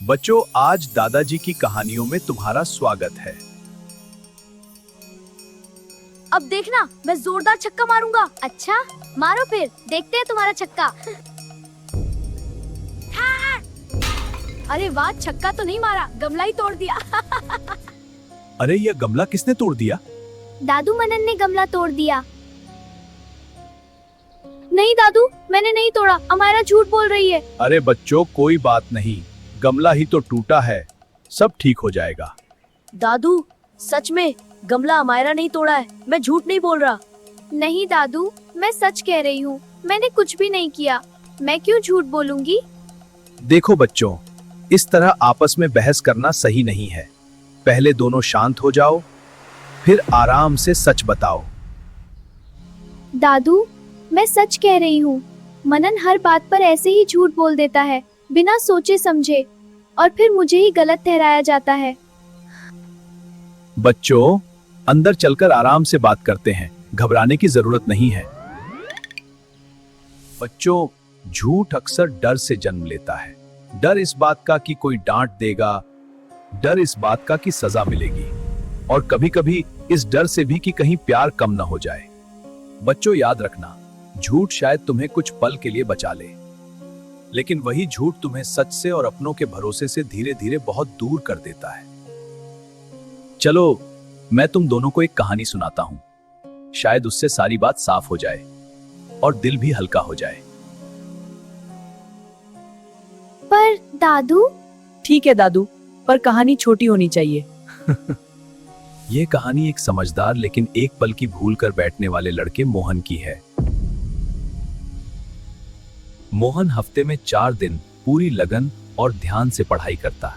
बच्चों, आज दादाजी की कहानियों में तुम्हारा स्वागत है। अब देखना, मैं जोरदार छक्का मारूंगा। अच्छा, मारो फिर, देखते हैं तुम्हारा छक्का। अरे वाह, छक्का तो नहीं मारा, गमला ही तोड़ दिया। अरे यह गमला किसने तोड़ दिया? दादू मनन ने गमला तोड़ दिया। नहीं दादू, मैंने नहीं तोड़ा, अमायरा झूठ बोल रही है। अरे बच्चों, कोई बात नहीं, गमला ही तो टूटा है, सब ठीक हो जाएगा। दादू, सच में गमला अमायरा नहीं तोड़ा है, मैं झूठ नहीं बोल रहा। नहीं दादू, मैं सच कह रही हूँ, मैंने कुछ भी नहीं किया, मैं क्यों झूठ बोलूंगी। देखो बच्चों, इस तरह आपस में बहस करना सही नहीं है। पहले दोनों शांत हो जाओ, फिर आराम से सच बताओ। दादू, मैं सच कह रही हूँ, मनन हर बात पर ऐसे ही झूठ बोल देता है, बिना सोचे समझे, और फिर मुझे ही गलत ठहराया जाता है। बच्चों, अंदर चलकर आराम से बात करते हैं, घबराने की जरूरत नहीं है। बच्चों, झूठ अक्सर डर से जन्म लेता है। डर इस बात का कि कोई डांट देगा, डर इस बात का कि सजा मिलेगी, और कभी-कभी इस डर से भी कि कहीं प्यार कम न हो जाए। बच्चों, याद रखना, झूठ शायद तुम्हें कुछ पल के लिए बचा ले, लेकिन वही झूठ तुम्हें सच से और अपनों के भरोसे से धीरे धीरे बहुत दूर कर देता है। चलो, मैं तुम दोनों को एक कहानी सुनाता हूं, शायद उससे सारी बात साफ हो जाए और दिल भी हल्का हो जाए। पर दादू। ठीक है दादू, पर कहानी छोटी होनी चाहिए। यह कहानी एक समझदार लेकिन एक पल की भूल कर बैठने वाले लड़के मोहन की है। मोहन हफ्ते में 4 दिन पूरी लगन और ध्यान से पढ़ाई करता,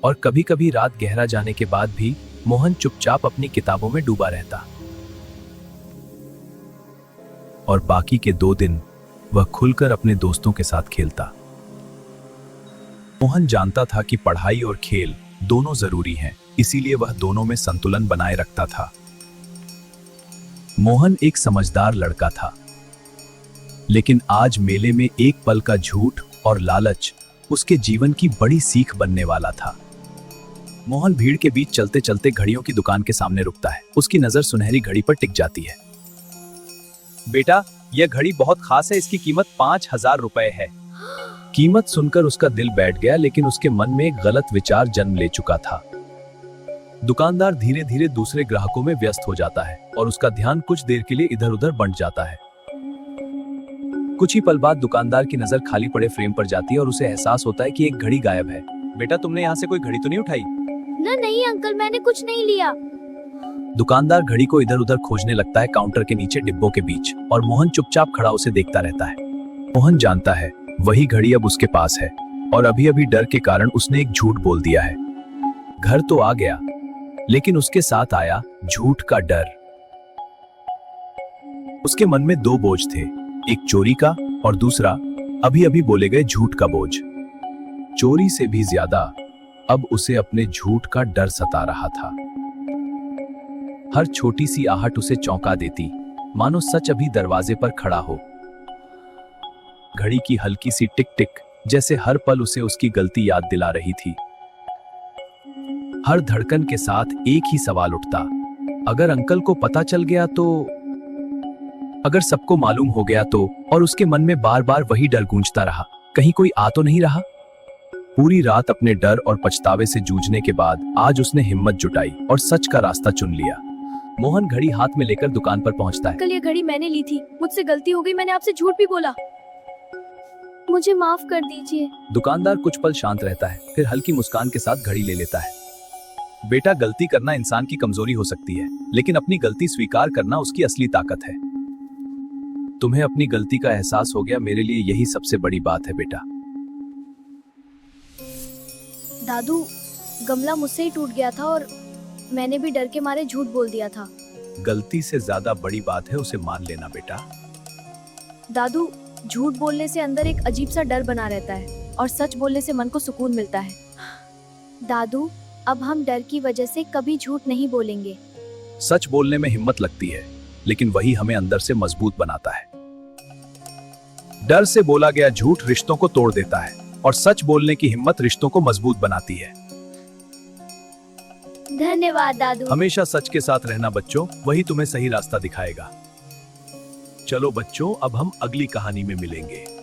और कभी-कभी रात गहरा जाने के बाद भी मोहन चुपचाप अपनी किताबों में डूबा रहता, और बाकी के 2 दिन वह खुलकर अपने दोस्तों के साथ खेलता। मोहन जानता था कि पढ़ाई और खेल दोनों जरूरी हैं, इसीलिए वह दोनों में संतुलन बनाए रखता था। मोहन एक समझदार लड़का था, लेकिन आज मेले में एक पल का झूठ और लालच उसके जीवन की बड़ी सीख बनने वाला था। मोहन भीड़ के बीच चलते चलते घड़ियों की दुकान के सामने रुकता है। उसकी नजर सुनहरी घड़ी पर टिक जाती है। बेटा, यह घड़ी बहुत खास है, इसकी कीमत 5000 रुपए है। कीमत सुनकर उसका दिल बैठ गया, लेकिन उसके मन में एक गलत विचार जन्म ले चुका था। दुकानदार धीरे धीरे दूसरे ग्राहकों में व्यस्त हो जाता है, और उसका ध्यान कुछ देर के लिए इधर उधर बंट जाता है। कुछ ही पल बाद दुकानदार की नजर खाली पड़े फ्रेम पर जाती है और उसे एहसास होता है कि एक घड़ी गायब है। बेटा, तुमने यहाँ से कोई घड़ी तो नहीं उठाई? नहीं अंकल, मैंने कुछ नहीं लिया। दुकानदार घड़ी को इधर उधर खोजने लगता है, काउंटर के नीचे डिब्बों के बीच, और मोहन चुपचाप खड़ा उसे देखता रहता है। मोहन जानता है वही घड़ी अब उसके पास है, और अभी अभी डर के कारण उसने एक झूठ बोल दिया है। घर तो आ गया, लेकिन उसके साथ आया झूठ का डर। उसके मन में 2 बोझ थे, एक चोरी का और दूसरा अभी अभी बोले गए झूठ का बोझ। चोरी से भी ज्यादा अब उसे अपने झूठ का डर सता रहा था। हर छोटी सी आहट उसे चौंका देती, मानो सच अभी दरवाजे पर खड़ा हो। घड़ी की हल्की सी टिक टिक जैसे हर पल उसे उसकी गलती याद दिला रही थी। हर धड़कन के साथ एक ही सवाल उठता, अगर अंकल को पता चल गया तो, अगर सबको मालूम हो गया तो, और उसके मन में बार बार वही डर गूंजता रहा, कहीं कोई आ तो नहीं रहा। पूरी रात अपने डर और पछतावे से जूझने के बाद आज उसने हिम्मत जुटाई और सच का रास्ता चुन लिया। मोहन घड़ी हाथ में लेकर दुकान पर पहुंचता है। कल ये घड़ी मैंने ली थी, मुझसे गलती हो गई, मैंने आपसे झूठ भी बोला, मुझे माफ कर दीजिए। दुकानदार कुछ पल शांत रहता है, फिर हल्की मुस्कान के साथ घड़ी ले लेता है। बेटा, गलती करना इंसान की कमजोरी हो सकती है, लेकिन अपनी गलती स्वीकार करना उसकी असली ताकत है। तुम्हें अपनी गलती का एहसास हो गया, मेरे लिए यही सबसे बड़ी बात है बेटा। दादू, गमला मुझसे ही टूट गया था और मैंने भी डर के मारे झूठ बोल दिया था। गलती से ज्यादा बड़ी बात है उसे मान लेना बेटा। दादू, झूठ बोलने से अंदर एक अजीब सा डर बना रहता है, और सच बोलने से मन को सुकून मिलता है। दादू, अब हम डर की वजह से कभी झूठ नहीं बोलेंगे। सच बोलने में हिम्मत लगती है, लेकिन वही हमें अंदर से मजबूत बनाता है। डर से बोला गया झूठ रिश्तों को तोड़ देता है, और सच बोलने की हिम्मत रिश्तों को मजबूत बनाती है। धन्यवाद दादू। हमेशा सच के साथ रहना बच्चों, वही तुम्हें सही रास्ता दिखाएगा। चलो बच्चों, अब हम अगली कहानी में मिलेंगे।